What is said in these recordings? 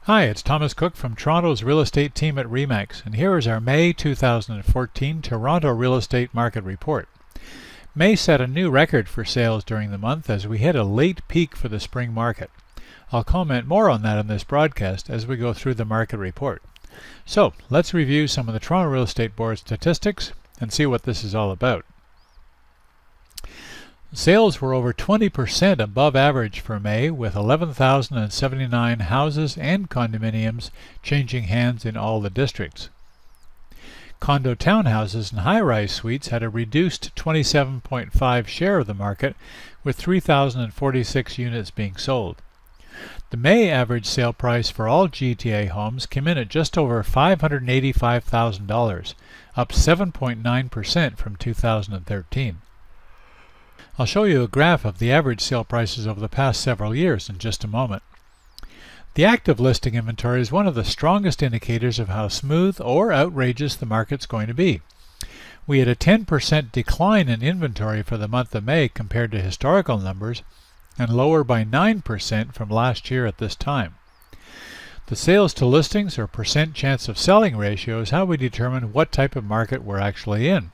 Hi, it's Thomas Cook from Toronto's real estate team at RE/MAX, and here is our May 2014 Toronto real estate market report. May set a new record for sales during the month as we hit a late peak for the spring market. I'll comment more on that in this broadcast as we go through the market report. So, let's review some of the Toronto Real Estate Board statistics and see what this is all about. Sales were over 20% above average for May, with 11,079 houses and condominiums changing hands in all the districts. Condo townhouses and high-rise suites had a reduced 27.5% share of the market, with 3,046 units being sold. The May average sale price for all GTA homes came in at just over $585,000, up 7.9% from 2013. I'll show you a graph of the average sale prices over the past several years in just a moment. The active listing inventory is one of the strongest indicators of how smooth or outrageous the market's going to be. We had a 10% decline in inventory for the month of May compared to historical numbers, and lower by 9% from last year at this time. The sales to listings or percent chance of selling ratio is how we determine what type of market we're actually in.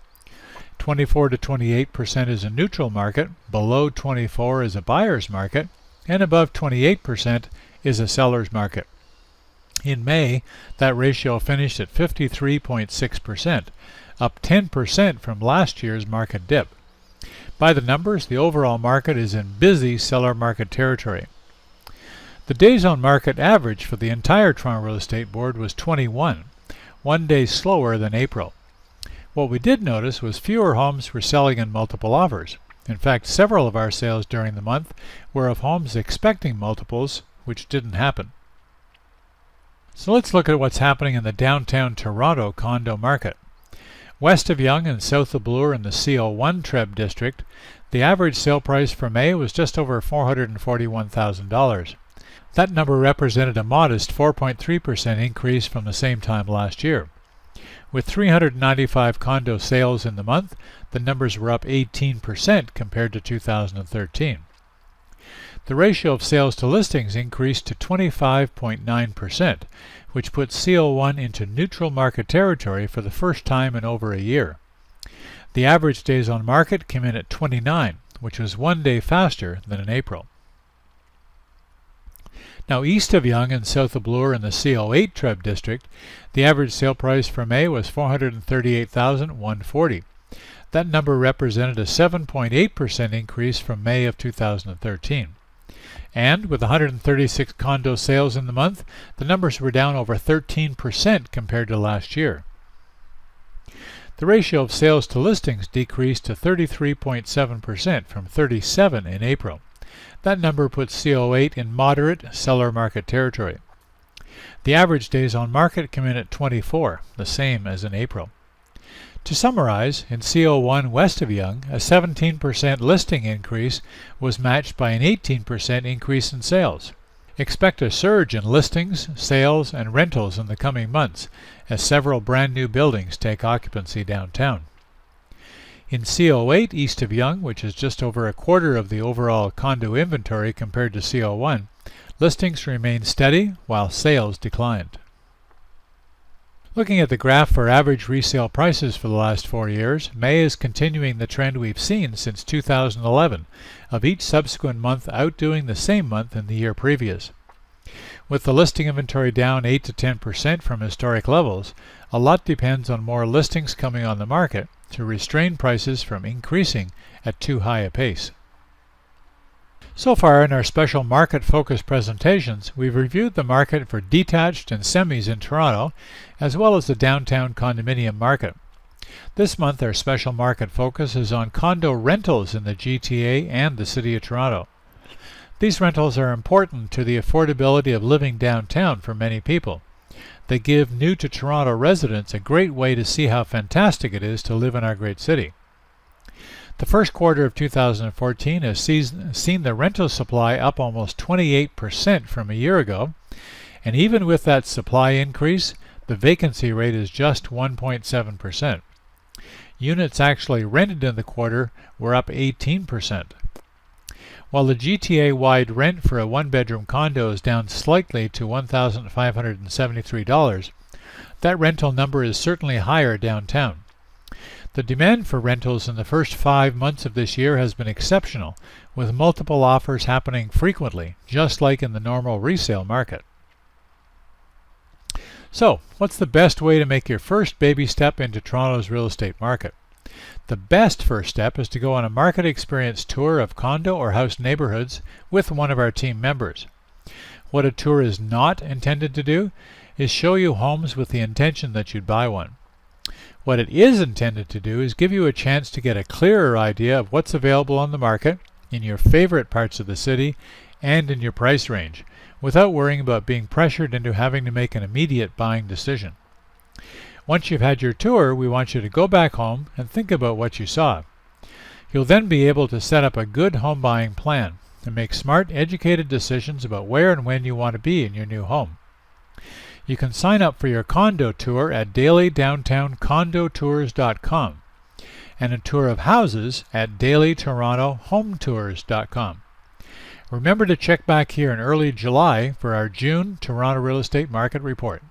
24 to 28% is a neutral market, below 24 is a buyer's market, and above 28% is a seller's market. In May, that ratio finished at 53.6%, up 10% from last year's market dip. By the numbers, the overall market is in busy seller market territory. The days on market average for the entire Toronto Real Estate Board was 21, one day slower than April. What we did notice was fewer homes were selling in multiple offers. In fact, several of our sales during the month were of homes expecting multiples, which didn't happen. So let's look at what's happening in the downtown Toronto condo market. West of Yonge and south of Bloor in the CO1 Treb district, the average sale price for May was just over $441,000. That number represented a modest 4.3% increase from the same time last year. With 395 condo sales in the month, the numbers were up 18% compared to 2013. The ratio of sales to listings increased to 25.9%, which put CO1 into neutral market territory for the first time in over a year. The average days on market came in at 29, which was one day faster than in April. Now, east of Yonge and south of Bloor in the CO8 Treb district, the average sale price for May was $438,140. That number represented a 7.8% increase from May of 2013. And with 136 condo sales in the month, the numbers were down over 13% compared to last year. The ratio of sales to listings decreased to 33.7% from 37% in April. That number puts CO8 in moderate seller market territory. The average days on market came in at 24, the same as in April. To summarize, in CO1 west of Yonge, a 17% listing increase was matched by an 18% increase in sales. Expect a surge in listings, sales, and rentals in the coming months as several brand new buildings take occupancy downtown. In CO8 east of Yonge, which is just over a quarter of the overall condo inventory compared to CO1, listings remained steady while sales declined. Looking at the graph for average resale prices for the last 4 years, May is continuing the trend we've seen since 2011, of each subsequent month outdoing the same month in the year previous. With the listing inventory down 8 to 10% from historic levels, a lot depends on more listings coming on the market to restrain prices from increasing at too high a pace. So far in our special market-focused presentations, we've reviewed the market for detached and semis in Toronto, as well as the downtown condominium market. This month our special market focus is on condo rentals in the GTA and the City of Toronto. These rentals are important to the affordability of living downtown for many people. They give new-to-Toronto residents a great way to see how fantastic it is to live in our great city. The first quarter of 2014 has seen the rental supply up almost 28% from a year ago, and even with that supply increase, the vacancy rate is just 1.7%. Units actually rented in the quarter were up 18%. While the GTA-wide rent for a one-bedroom condo is down slightly to $1,573, that rental number is certainly higher downtown. The demand for rentals in the first 5 months of this year has been exceptional, with multiple offers happening frequently, just like in the normal resale market. So, what's the best way to make your first baby step into Toronto's real estate market? The best first step is to go on a market experience tour of condo or house neighborhoods with one of our team members. What a tour is not intended to do is show you homes with the intention that you'd buy one. What it is intended to do is give you a chance to get a clearer idea of what's available on the market in your favorite parts of the city and in your price range, without worrying about being pressured into having to make an immediate buying decision. Once you've had your tour, we want you to go back home and think about what you saw. You'll then be able to set up a good home buying plan and make smart, educated decisions about where and when you want to be in your new home. You can sign up for your condo tour at dailydowntowncondotours.com and a tour of houses at dailytorontohometours.com. Remember to check back here in early July for our June Toronto Real Estate Market Report.